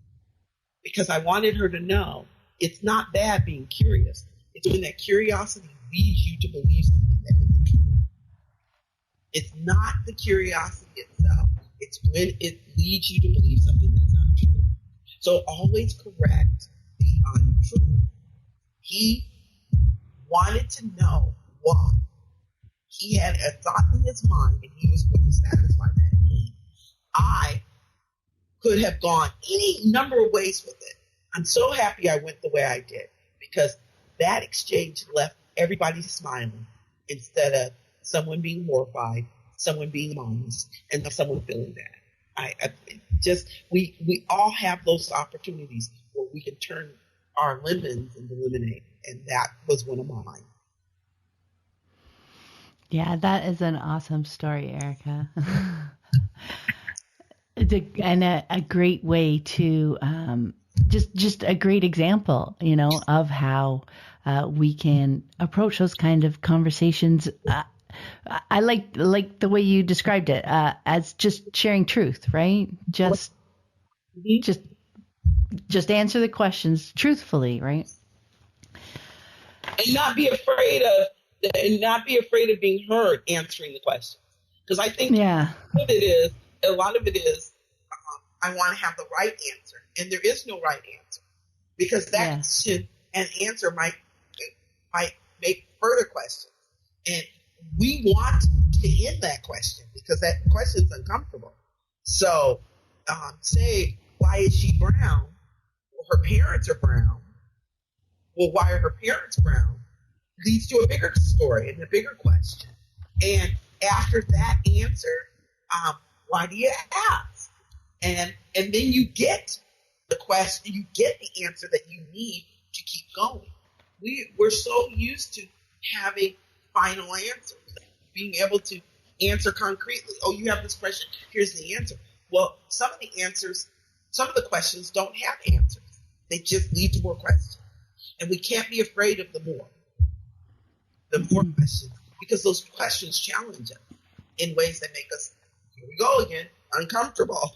Because I wanted her to know it's not bad being curious. It's when that curiosity leads you to believe something that isn't true. It's not the curiosity itself. It's when it leads you to believe something that's not true. So always correct the untrue. He wanted to know why. He had a thought in his mind, and he was going to satisfy that need. I could have gone any number of ways with it. I'm so happy I went the way I did, because that exchange left everybody smiling instead of someone being horrified, someone being honest, and someone feeling bad. We all have those opportunities where we can turn our lemons into lemonade, and that was one of mine. Yeah, that is an awesome story, Erika. And a great way to just a great example, of how we can approach those kind of conversations. I like the way you described it as just sharing truth, right? Just answer the questions truthfully, right? And not be afraid of being heard answering the questions. Because I think a lot of it is I want to have the right answer, and there is no right answer, because that question and answer might make further questions, and we want to end that question because that question is uncomfortable. So, say, why is she brown? Well, her parents are brown. Well, why are her parents brown? Leads to a bigger story and a bigger question. And after that answer, why do you ask? And then you get the question, you get the answer that you need to keep going. We're so used to having final answers, being able to answer concretely. Oh, you have this question, here's the answer. Well, some of the questions don't have answers. They just lead to more questions. And we can't be afraid of the more questions, because those questions challenge us in ways that make us, here we go again, uncomfortable.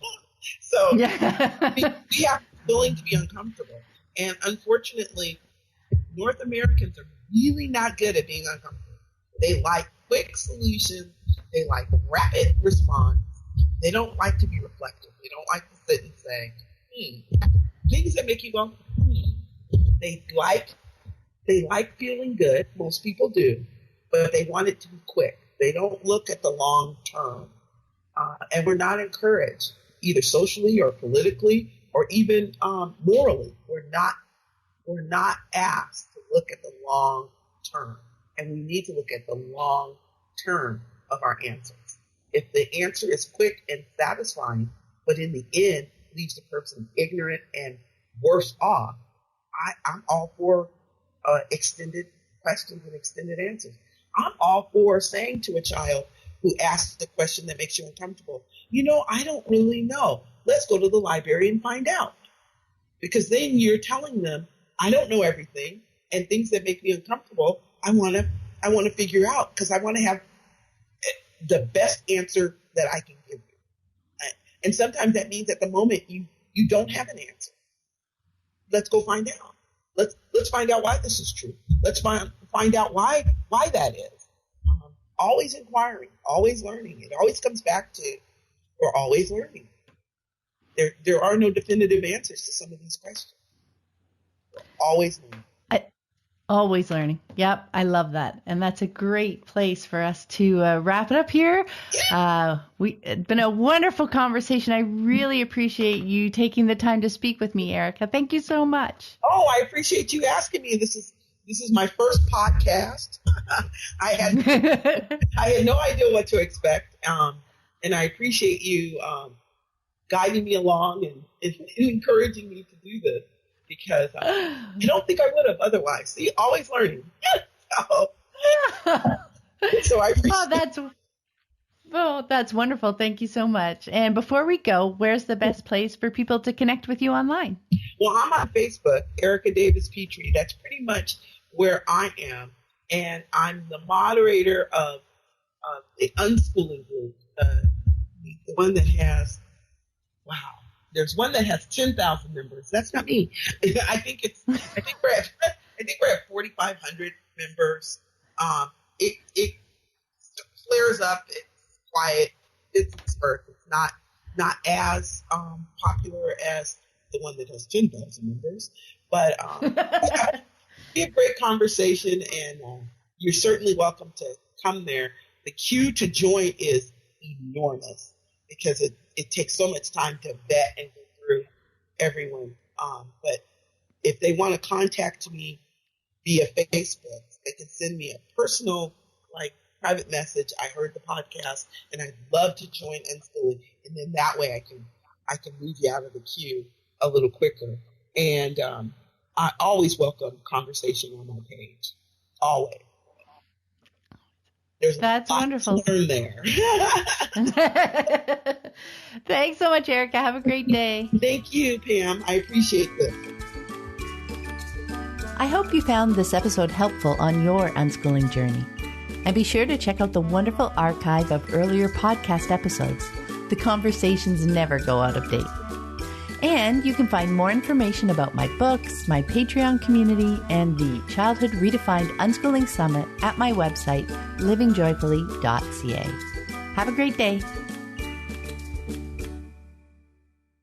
So we have to be willing to be uncomfortable. And unfortunately, North Americans are really not good at being uncomfortable. They like quick solutions. They like rapid response. They don't like to be reflective. They don't like to sit and say, things that make you go, They like feeling good. Most people do, but they want it to be quick. They don't look at the long term. And we're not encouraged, either socially or politically or even morally. We're not asked to look at the long term. And we need to look at the long term of our answers. If the answer is quick and satisfying, but in the end leaves the person ignorant and worse off, I'm all for extended questions and extended answers. I'm all for saying to a child who asks the question that makes you uncomfortable, I don't really know. Let's go to the library and find out. Because then you're telling them, I don't know everything, and things that make me uncomfortable, I want to figure out, because I want to have the best answer that I can give you. And sometimes that means at the moment you don't have an answer. Let's go find out. Let's find out why this is true. Let's find out why that is. Always inquiring, always learning. It always comes back to we're always learning. There are no definitive answers to some of these questions. We're always learning. Always learning. Yep. I love that. And that's a great place for us to wrap it up here. It's been a wonderful conversation. I really appreciate you taking the time to speak with me, Erika. Thank you so much. Oh, I appreciate you asking me. This is my first podcast. I had no idea what to expect. And I appreciate you guiding me along and encouraging me to do this. Because I don't think I would have otherwise. See, always learning. So I appreciate that's wonderful. Thank you so much. And before we go, where's the best place for people to connect with you online? Well, I'm on Facebook, Erika Davis-Pitre. That's pretty much where I am. And I'm the moderator of the Unschooling group, the one that has, there's one that has 10,000 members. That's not me. I think we're at 4,500 members. It flares up. It's quiet. It's dispersed. It's not as popular as the one that has 10,000 members. But be a great conversation, and you're certainly welcome to come there. The queue to join is enormous because it takes so much time to vet and go through everyone. But if they want to contact me via Facebook, they can send me a personal, private message. I heard the podcast and I'd love to join Unschooling. And then that way I can move you out of the queue a little quicker. And I always welcome conversation on my page. Always. That's wonderful. To learn there. Thanks so much, Erika. Have a great day. Thank you, Pam. I appreciate this. I hope you found this episode helpful on your unschooling journey. And be sure to check out the wonderful archive of earlier podcast episodes. The conversations never go out of date. And you can find more information about my books, my Patreon community, and the Childhood Redefined Unschooling Summit at my website, livingjoyfully.ca. Have a great day.